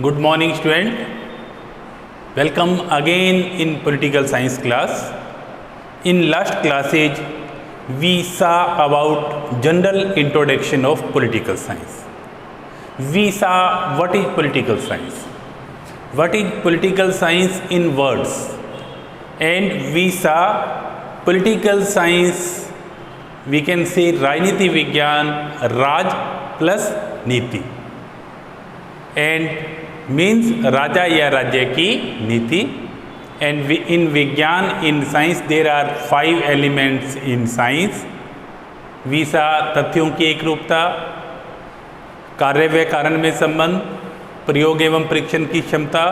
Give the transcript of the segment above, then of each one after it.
Good morning student. Welcome again in political science class. In last classes we saw about general introduction of political science. We saw what is political science. What is political science in words. And we saw political science, we can say राजनीति विज्ञान, राज plus नीति. And means राजा या राज्य की नीति. And in विज्ञान, in science there are 5 elements in science. we saw तथ्यों की एक रूपता, कार्य व कारण में संबंध, प्रयोग एवं परीक्षण की क्षमता,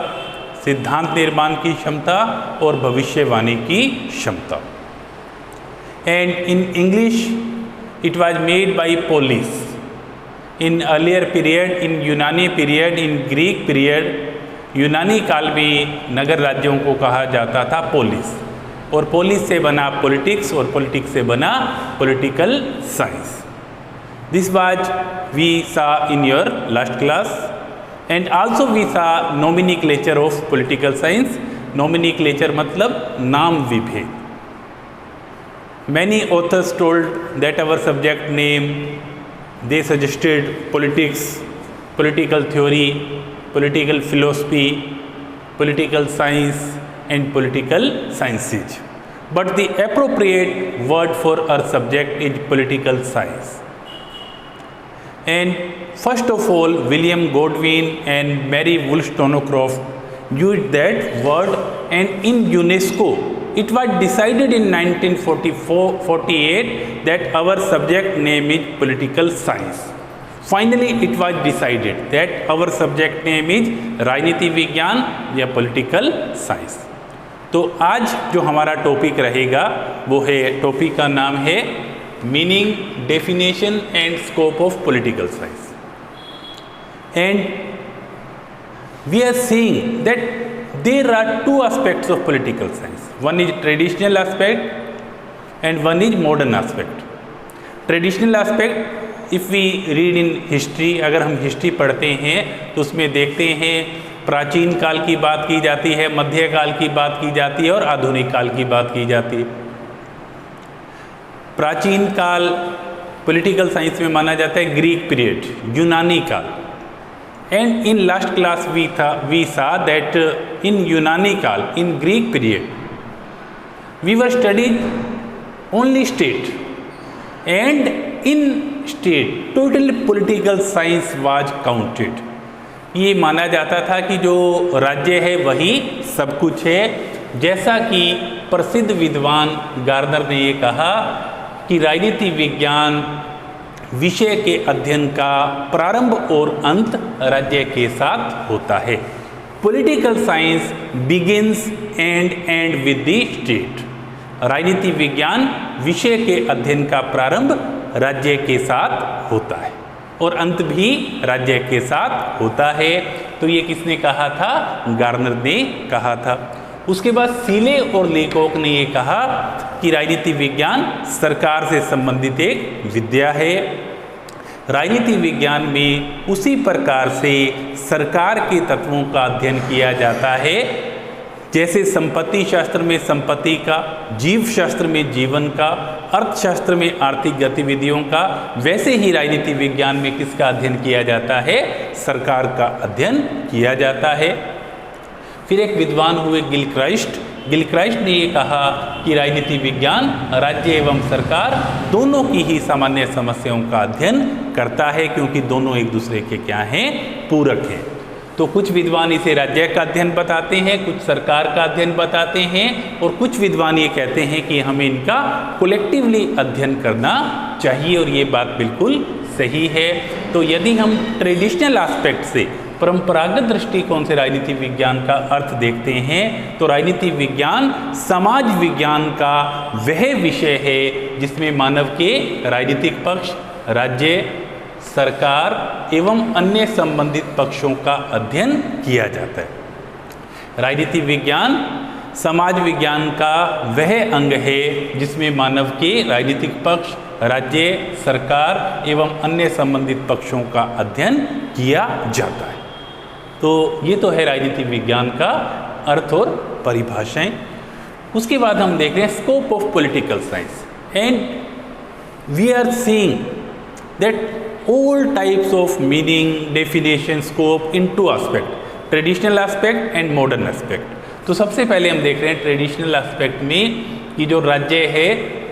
सिद्धांत निर्माण की क्षमता और भविष्यवाणी की क्षमता. And in English it was made by polis. In earlier period, in यूनानी पीरियड, in ग्रीक पीरियड, यूनानी काल में नगर राज्यों को कहा जाता था पोलिस, और पोलिस से बना पॉलिटिक्स, और पॉलिटिक्स से बना political science. This was we saw in your last class. And also we saw nomenclature of political science. Nomenclature मतलब नाम विभेद. Many authors told that our subject name, they suggested politics, political theory, political philosophy, political science and political sciences. But the appropriate word for our subject is political science. And first of all, William Godwin and Mary Wollstonecraft used that word, and in UNESCO it was decided in 1948 that our subject name is political science. Finally it was decided that our subject name is राजनीति विज्ञान या political science. तो आज जो हमारा topic रहेगा वो है, टॉपिक का नाम है meaning, definition and scope of political science. And we are seeing that there are 2 aspects of political science. One is traditional aspect and one is modern aspect. Traditional aspect, if we read in history, अगर हम history पढ़ते हैं तो उसमें देखते हैं प्राचीन काल की बात की जाती है, मध्यकाल की बात की जाती है और आधुनिक काल की बात की जाती है. प्राचीन काल पॉलिटिकल साइंस में माना जाता है ग्रीक पीरियड, यूनानी काल. And in last class we saw that in Yunani Kal, in Greek period, we were studying only state, and in state total political science was counted. ये माना जाता था कि जो राज्य है वही सब कुछ है. जैसा कि प्रसिद्ध विद्वान गार्नर ने ये कहा कि राजनीति विज्ञान विषय के अध्ययन का प्रारंभ और अंत राज्य के साथ होता है. Political science begins and and with the state. राजनीति विज्ञान विषय के अध्ययन का प्रारंभ राज्य के साथ होता है और अंत भी राज्य के साथ होता है. तो ये किसने कहा था? गार्नर ने कहा था. उसके बाद सीले और लेकॉक ने ये कहा कि राजनीति विज्ञान सरकार से संबंधित एक विद्या है. राजनीति विज्ञान में उसी प्रकार से सरकार के तत्वों का अध्ययन किया जाता है जैसे संपत्ति शास्त्र में संपत्ति का, जीव शास्त्र में जीवन का, अर्थशास्त्र में आर्थिक गतिविधियों का, वैसे ही राजनीति विज्ञान में किसका अध्ययन किया जाता है? सरकार का अध्ययन किया जाता है. फिर एक विद्वान हुए गिलक्राइस्ट. गिलक्राइस्ट ने ये कहा कि राजनीति विज्ञान राज्य एवं सरकार दोनों की ही सामान्य समस्याओं का अध्ययन करता है, क्योंकि दोनों एक दूसरे के क्या हैं? पूरक हैं. तो कुछ विद्वान इसे राज्य का अध्ययन बताते हैं, कुछ सरकार का अध्ययन बताते हैं, और कुछ विद्वान ये कहते हैं कि हमें इनका कोलेक्टिवली अध्ययन करना चाहिए, और ये बात बिल्कुल सही है. तो यदि हम ट्रेडिशनल एस्पेक्ट से, परंपरागत दृष्टिकोण से राजनीति विज्ञान का अर्थ देखते हैं तो राजनीति विज्ञान समाज विज्ञान का वह विषय है जिसमें मानव के राजनीतिक पक्ष, राज्य, सरकार एवं अन्य संबंधित पक्षों का अध्ययन किया जाता है. राजनीति विज्ञान समाज विज्ञान का वह अंग है जिसमें मानव के राजनीतिक पक्ष, राज्य, सरकार एवं अन्य संबंधित पक्षों का अध्ययन किया जाता है. तो ये तो है राजनीति विज्ञान का अर्थ और परिभाषाएं। उसके बाद हम देख रहे हैं scope of political science, and we are seeing that all types of meaning, definition, scope in two aspect, traditional aspect and modern aspect. तो सबसे पहले हम देख रहे हैं ट्रेडिशनल एस्पेक्ट में कि जो राज्य है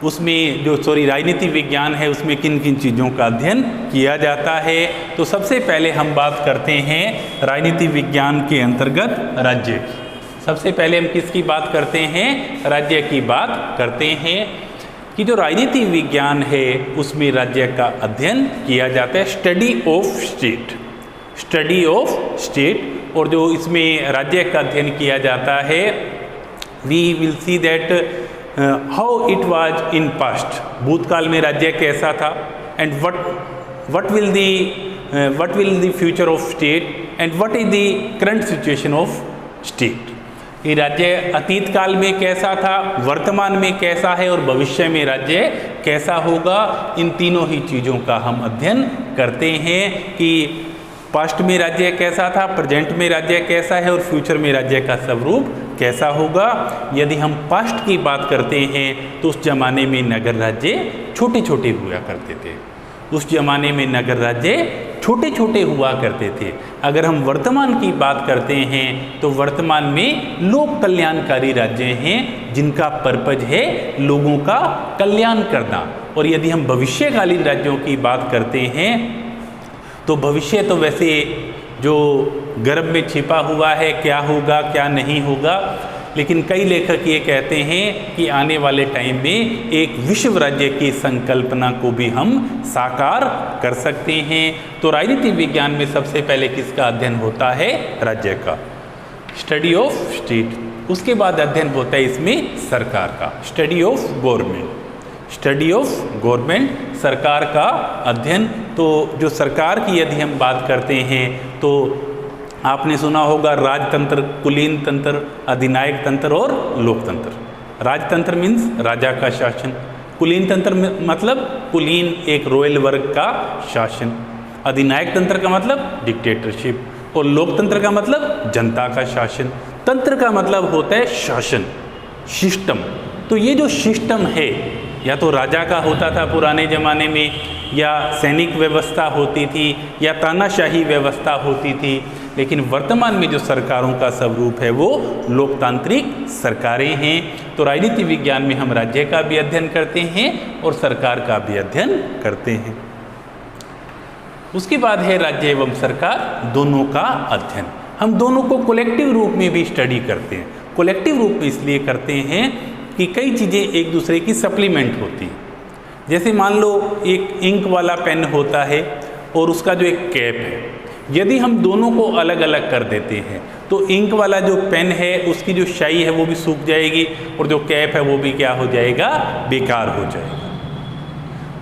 उसमें राजनीति विज्ञान है उसमें किन किन चीज़ों का अध्ययन किया जाता है। तो सबसे पहले हम बात करते हैं राजनीति विज्ञान के अंतर्गत राज्य की। सबसे पहले हम किसकी बात करते हैं? राज्य की बात करते हैं कि जो राजनीति विज्ञान है उसमें राज्य का अध्ययन किया जाता है, study of state, study of state. और जो इसमें राज्य का अध्ययन किया जाता है, we will see that how it was in past, भूतकाल में राज्य कैसा था, and what will the future of state and what is the current situation of state. ये राज्य अतीत काल में कैसा था, वर्तमान में कैसा है और भविष्य में राज्य कैसा होगा। इन तीनों ही चीज़ों का हम अध्ययन करते हैं कि पास्ट में राज्य कैसा था, प्रेजेंट में राज्य कैसा है और फ्यूचर में राज्य का स्वरूप कैसा होगा। यदि हम पास्ट की बात करते हैं तो उस जमाने में नगर राज्य छोटे छोटे हुआ करते थे, उस जमाने में नगर राज्य छोटे छोटे हुआ करते थे। अगर हम वर्तमान की बात करते हैं तो वर्तमान में लोक कल्याणकारी राज्य हैं जिनका पर्पज है लोगों का कल्याण करना। और यदि हम भविष्यकालीन राज्यों की बात करते हैं तो भविष्य तो वैसे जो गर्भ में छिपा हुआ है, क्या होगा क्या नहीं होगा, लेकिन कई लेखक ये कहते हैं कि आने वाले टाइम में एक विश्व राज्य की संकल्पना को भी हम साकार कर सकते हैं। तो राजनीति विज्ञान में सबसे पहले किसका अध्ययन होता है? राज्य का, स्टडी ऑफ स्टेट। उसके बाद अध्ययन होता है इसमें सरकार का, study of government, study of government, सरकार का अध्ययन। तो जो सरकार की यदि हम बात करते हैं तो आपने सुना होगा राजतंत्र, कुलीन तंत्र, अधिनायक तंत्र और लोकतंत्र। राजतंत्र मीन्स राजा का शासन, कुलीन तंत्र मतलब कुलीन एक रॉयल वर्ग का शासन, अधिनायक तंत्र का मतलब डिक्टेटरशिप, और लोकतंत्र का मतलब जनता का शासन। तंत्र का मतलब होता है शासन, सिस्टम। तो ये जो सिस्टम है या तो राजा का होता था पुराने ज़माने में, या सैनिक व्यवस्था होती थी, या तानाशाही व्यवस्था होती थी, लेकिन वर्तमान में जो सरकारों का स्वरूप है वो लोकतांत्रिक सरकारें हैं। तो राजनीति विज्ञान में हम राज्य का भी अध्ययन करते हैं और सरकार का भी अध्ययन करते हैं। उसके बाद है राज्य एवं सरकार दोनों का अध्ययन। हम दोनों को कलेक्टिव रूप में भी स्टडी करते हैं। कलेक्टिव रूप में इसलिए करते हैं कि कई चीज़ें एक दूसरे की सप्लीमेंट होती हैं। जैसे मान लो एक इंक वाला पेन होता है और उसका जो एक कैप है, यदि हम दोनों को अलग अलग कर देते हैं तो इंक वाला जो पेन है उसकी जो स्याही है वो भी सूख जाएगी और जो कैप है वो भी क्या हो जाएगा? बेकार हो जाएगा।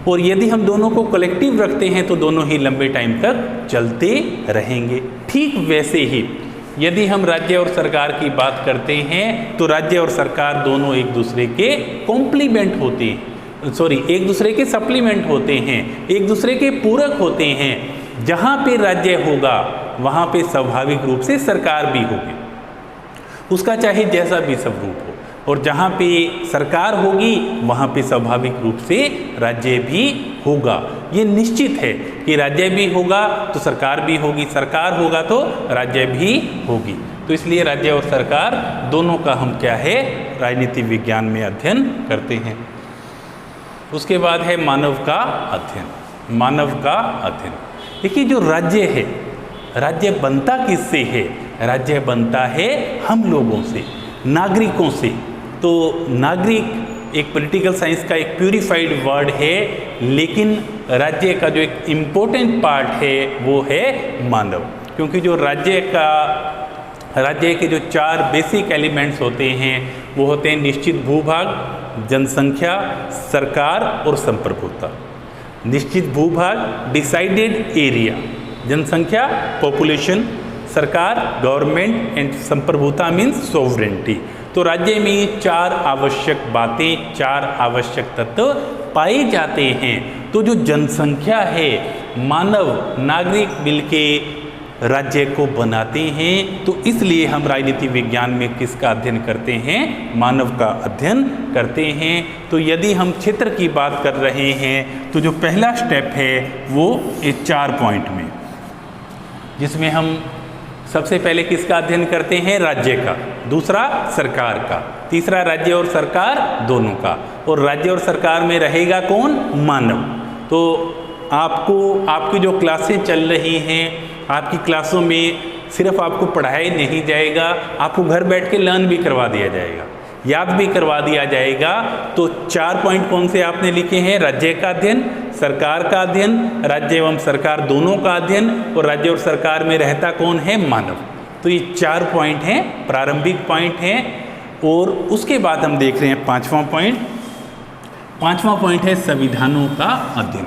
और यदि हम दोनों को कलेक्टिव रखते हैं तो दोनों ही लंबे टाइम तक चलते रहेंगे। ठीक वैसे ही यदि हम राज्य और सरकार की बात करते हैं तो राज्य और सरकार दोनों एक दूसरे के कॉम्प्लीमेंट होते हैं, एक दूसरे के सप्लीमेंट होते हैं, एक दूसरे के पूरक होते हैं। जहाँ पे राज्य होगा वहाँ पे स्वाभाविक रूप से सरकार भी होगी, उसका चाहे जैसा भी स्वरूप हो, और जहाँ पे सरकार होगी वहाँ पे स्वाभाविक रूप से राज्य भी होगा। ये निश्चित है कि राज्य भी होगा तो सरकार भी होगी, सरकार होगा तो राज्य भी होगी। तो इसलिए राज्य और सरकार दोनों का हम क्या है? राजनीति विज्ञान में अध्ययन करते हैं। उसके बाद है मानव का अध्ययन। मानव का अध्ययन, देखिए जो राज्य है, राज्य बनता किससे है? राज्य बनता है हम लोगों से, नागरिकों से। तो नागरिक एक पॉलिटिकल साइंस का एक प्यूरिफाइड वर्ड है, लेकिन राज्य का जो एक इम्पोर्टेंट पार्ट है वो है मानव। क्योंकि जो राज्य के जो 4 बेसिक एलिमेंट्स होते हैं वो होते हैं निश्चित भूभाग, जनसंख्या, सरकार और संप्रभुता। निश्चित भूभाग डिसाइडेड एरिया, जनसंख्या पॉपुलेशन, सरकार गवर्नमेंट एंड संप्रभुता मीन्स सॉवरेनिटी। तो राज्य में 4 आवश्यक बातें, 4 आवश्यक तत्व पाए जाते हैं। तो जो जनसंख्या है, मानव नागरिक मिलके राज्य को बनाते हैं। तो इसलिए हम राजनीति विज्ञान में किसका अध्ययन करते हैं? मानव का अध्ययन करते हैं। तो यदि हम क्षेत्र की बात कर रहे हैं तो जो पहला स्टेप है वो इस 4 पॉइंट में, जिसमें हम सबसे पहले किसका अध्ययन करते हैं? राज्य का, दूसरा सरकार का, तीसरा राज्य और सरकार दोनों का, और राज्य और सरकार में रहेगा कौन? मानव। तो आपकी जो क्लासें चल रही हैं, आपकी क्लासों में सिर्फ आपको पढ़ाया नहीं जाएगा, आपको घर बैठ के लर्न भी करवा दिया जाएगा, याद भी करवा दिया जाएगा। तो 4 पॉइंट कौन से आपने लिखे हैं? राज्य का अध्ययन, सरकार का अध्ययन, राज्य एवं सरकार दोनों का अध्ययन, और राज्य और सरकार में रहता कौन है? मानव। तो ये 4 पॉइंट हैं, प्रारंभिक पॉइंट हैं। और उसके बाद हम देख रहे हैं 5वां पॉइंट। 5वां पॉइंट है संविधानों का अध्ययन,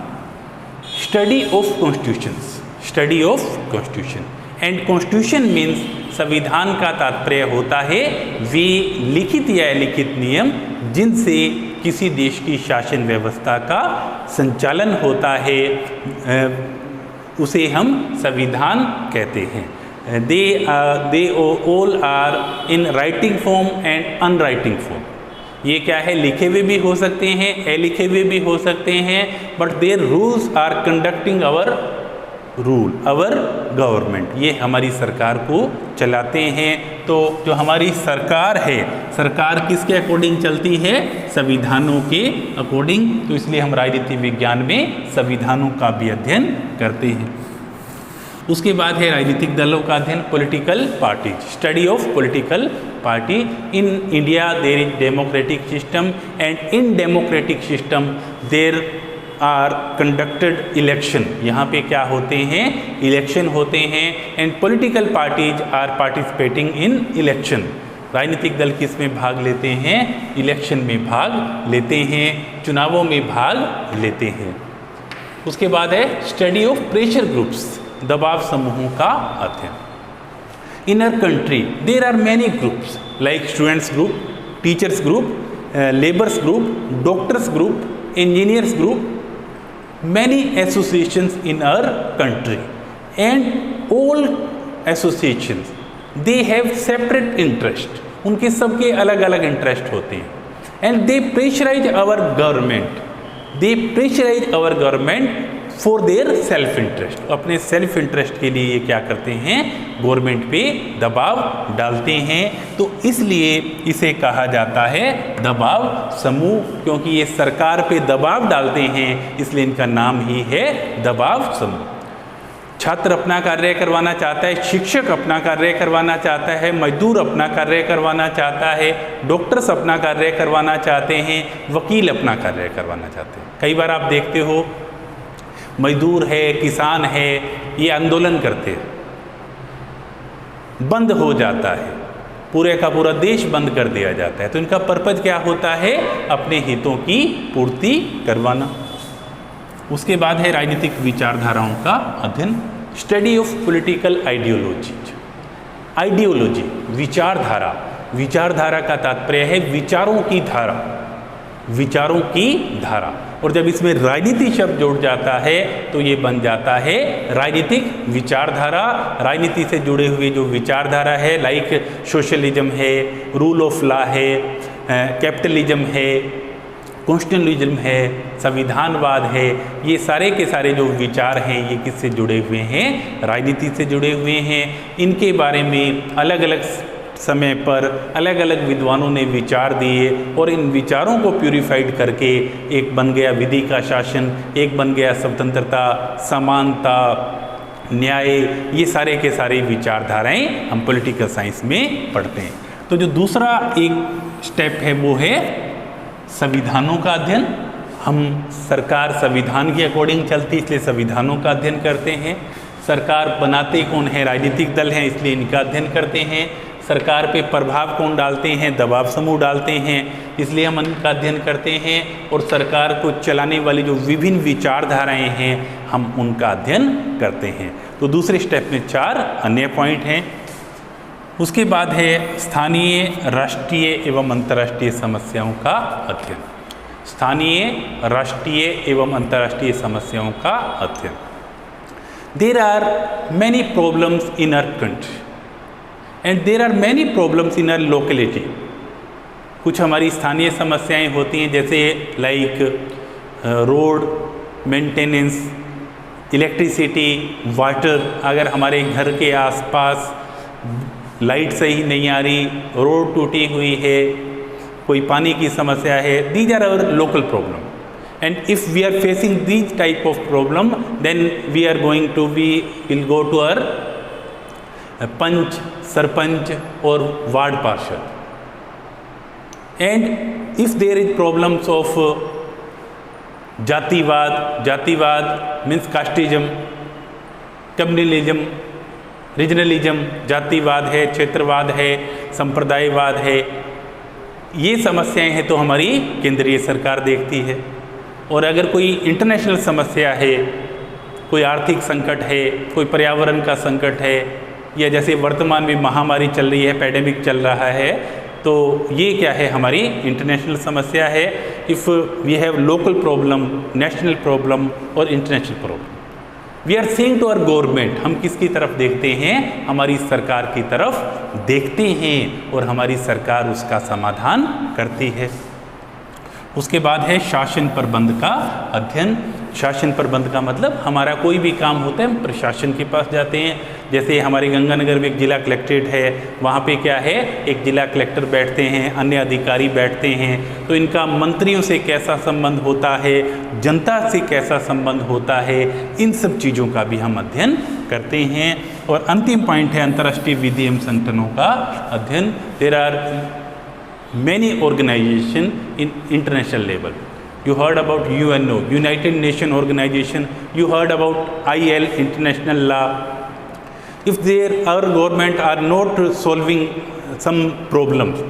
study of constitutions, study of constitution. And constitution means, संविधान का तात्पर्य होता है वे लिखित या अलिखित नियम जिनसे किसी देश की शासन व्यवस्था का संचालन होता है, उसे हम संविधान कहते हैं। They all are in writing form and unwriting form. ये क्या है? लिखे हुए भी हो सकते हैं, अलिखे हुए भी हो सकते हैं, but their rules are conducting our rule, our government. ये हमारी सरकार को चलाते हैं। तो जो हमारी सरकार है, सरकार किसके अकॉर्डिंग चलती है? संविधानों के अकॉर्डिंग। तो इसलिए हम राजनीति विज्ञान में संविधानों का भी अध्ययन करते हैं। उसके बाद है राजनीतिक दलों का अध्ययन, political parties, study of political party. In India there is democratic system, and in democratic system there are conducted election. यहाँ पे क्या होते हैं? इलेक्शन होते हैं। And political parties are participating in election. राजनीतिक दल किस में भाग लेते हैं? इलेक्शन में भाग लेते हैं, चुनावों में भाग लेते हैं। उसके बाद है स्टडी ऑफ प्रेशर ग्रुप्स, दबाव समूहों का अध्ययन। In our country there are many groups like students group, teachers group, labours group, doctors group, engineers group, many associations in our country, and all associations they have separate interest, उनके सबके अलग अलग interest होते हैं, and they pressurize our government for their self interest. अपने self interest के लिए ये क्या करते हैं? गवर्नमेंट पे दबाव डालते हैं। तो इसलिए इसे कहा जाता है दबाव समूह, क्योंकि ये सरकार पे दबाव डालते हैं, इसलिए इनका नाम ही है दबाव समूह। छात्र अपना कार्य करवाना चाहता है, शिक्षक अपना कार्य करवाना चाहता है, मजदूर अपना कार्य करवाना चाहता है, डॉक्टर्स अपना कार्य करवाना चाहते हैं, वकील अपना कार्य करवाना चाहते हैं। कई बार आप देखते हो मजदूर है, किसान है, ये आंदोलन करते हैं, बंद हो जाता है, पूरे का पूरा देश बंद कर दिया जाता है। तो इनका पर्पज क्या होता है? अपने हितों की पूर्ति करवाना। उसके बाद है राजनीतिक विचारधाराओं का अध्ययन, स्टडी ऑफ पॉलिटिकल आइडियोलॉजी, विचारधारा। विचारधारा का तात्पर्य है विचारों की धारा, विचारों की धारा। और जब इसमें राजनीति शब्द जुड़ जाता है तो ये बन जाता है राजनीतिक विचारधारा। राजनीति से जुड़े हुए जो विचारधारा है, लाइक सोशलिज्म है, रूल ऑफ लॉ है, कैपिटलिज्म है, कॉन्स्टिट्यूशनलिज्म है, संविधानवाद है, ये सारे के सारे जो विचार हैं ये किससे जुड़े हुए हैं? राजनीति से जुड़े हुए हैं। इनके बारे में अलग अलग समय पर अलग अलग विद्वानों ने विचार दिए, और इन विचारों को प्यूरिफाइड करके एक बन गया विधि का शासन, एक बन गया स्वतंत्रता, समानता, न्याय। ये सारे के सारे विचारधाराएं हम पॉलिटिकल साइंस में पढ़ते हैं। तो जो दूसरा एक स्टेप है वो है संविधानों का अध्ययन। हम सरकार संविधान के अकॉर्डिंग चलती, इसलिए संविधानों का अध्ययन करते हैं। सरकार बनाते कौन है? राजनीतिक दल हैं, इसलिए इनका अध्ययन करते हैं। सरकार पे प्रभाव कौन डालते हैं? दबाव समूह डालते हैं, इसलिए हम इनका अध्ययन करते हैं। और सरकार को चलाने वाली जो विभिन्न विचारधाराएं हैं हम उनका अध्ययन करते हैं। तो दूसरे स्टेप में 4 अन्य पॉइंट हैं। उसके बाद है स्थानीय, राष्ट्रीय एवं अंतर्राष्ट्रीय समस्याओं का अध्ययन। स्थानीय, राष्ट्रीय एवं अंतर्राष्ट्रीय समस्याओं का अध्ययन। there are many problems in our country and there are many problems in our locality. कुछ हमारी स्थानीय समस्याएं होती हैं, जैसे like road maintenance, electricity, water. अगर हमारे घर के आसपास लाइट सही नहीं आ रही, रोड टूटी हुई है, कोई पानी की समस्या है, these are our local problem. And if we are facing these type of problem, then we are going to will go to our पंच, सरपंच और वार्ड पार्षद. And if there is problems of जातिवाद means casteism, communalism, रीजनलिज्म, जातिवाद है, क्षेत्रवाद है, संप्रदायवाद है, ये समस्याएं हैं तो हमारी केंद्रीय सरकार देखती है. और अगर कोई इंटरनेशनल समस्या है, कोई आर्थिक संकट है, कोई पर्यावरण का संकट है, या जैसे वर्तमान में महामारी चल रही है, पैंडेमिक चल रहा है, तो ये क्या है, हमारी इंटरनेशनल समस्या है. If we have local problem, national problem और international problem, we are seeing to our government. हम किसकी तरफ देखते हैं? हमारी सरकार की तरफ देखते हैं और हमारी सरकार उसका समाधान करती है. उसके बाद है शासन प्रबंध का अध्ययन. शासन प्रबंध का मतलब हमारा कोई भी काम होता है हम प्रशासन के पास जाते हैं. जैसे हमारे गंगानगर में एक जिला कलेक्ट्रेट है, वहाँ पे क्या है, एक जिला कलेक्टर बैठते हैं, अन्य अधिकारी बैठते हैं. तो इनका मंत्रियों से कैसा संबंध होता है, जनता से कैसा संबंध होता है, इन सब चीज़ों का भी हम अध्ययन करते हैं. और अंतिम पॉइंट है अंतर्राष्ट्रीय विधि एवं संगठनों का अध्ययन. There are many organization in international level. You heard about UNO, United Nations Organization. You heard about IL, International Law. If our government are not solving some problems,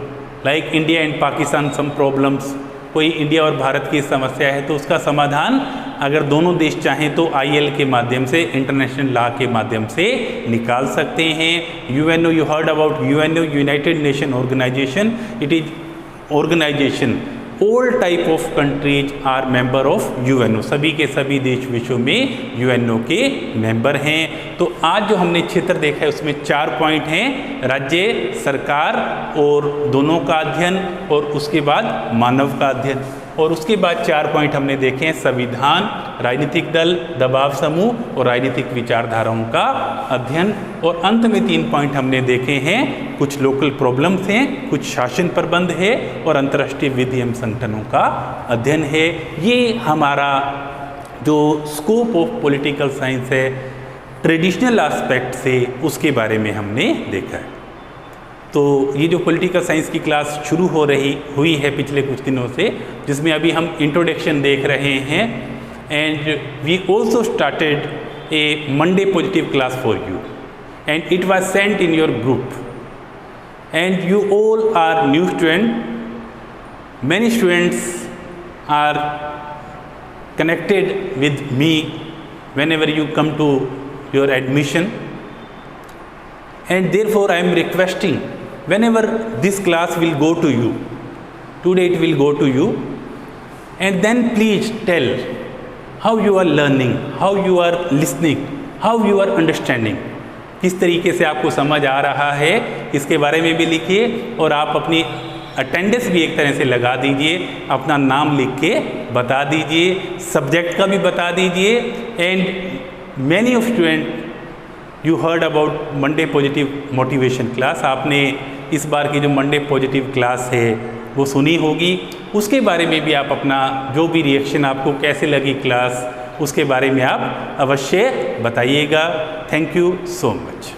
like India and Pakistan some problems, कोई India और भारत की समस्या है, तो उसका समाधान अगर दोनों देश चाहें तो IL के माध्यम से, इंटरनेशनल लॉ के माध्यम से निकाल सकते हैं. UNO, you heard about UNO, United Nations Organization. It is organization. All type of countries are member of UNO. सभी के सभी देश विश्व में UNO के मेंबर हैं. तो आज जो हमने क्षेत्र देखा है उसमें 4 पॉइंट हैं: राज्य, सरकार और दोनों का अध्ययन, और उसके बाद मानव का अध्ययन. और उसके बाद 4 पॉइंट हमने देखे हैं: संविधान, राजनीतिक दल, दबाव समूह और राजनीतिक विचारधाराओं का अध्ययन. और अंत में 3 पॉइंट हमने देखे हैं: कुछ लोकल प्रॉब्लम्स हैं, कुछ शासन प्रबंध है और अंतर्राष्ट्रीय विधि एवं संगठनों का अध्ययन है. ये हमारा जो स्कोप ऑफ पॉलिटिकल साइंस है, ट्रेडिशनल एस्पेक्ट से उसके बारे में हमने देखा है. तो ये जो पॉलिटिकल साइंस की क्लास शुरू हुई है पिछले कुछ दिनों से, जिसमें अभी हम इंट्रोडक्शन देख रहे हैं. And we also started a Monday positive class for you and it was sent in your group. And you all are new student. Many students are connected with me whenever you come to your admission, and therefore I am requesting, whenever this class will go to you, today it will go to you, and then please tell how you are learning, how you are listening, how you are understanding. किस तरीके से आपको समझ आ रहा है इसके बारे में भी लिखिए, और आप अपनी अटेंडेंस भी एक तरह से लगा दीजिए, अपना नाम लिख के बता दीजिए, सब्जेक्ट का भी बता दीजिए. And many of student you heard about Monday positive motivation class. आपने इस बार की जो मंडे पॉजिटिव क्लास है वो सुनी होगी. उसके बारे में भी आप अपना जो भी रिएक्शन, आपको कैसे लगी क्लास, उसके बारे में आप अवश्य बताइएगा. Thank you so much.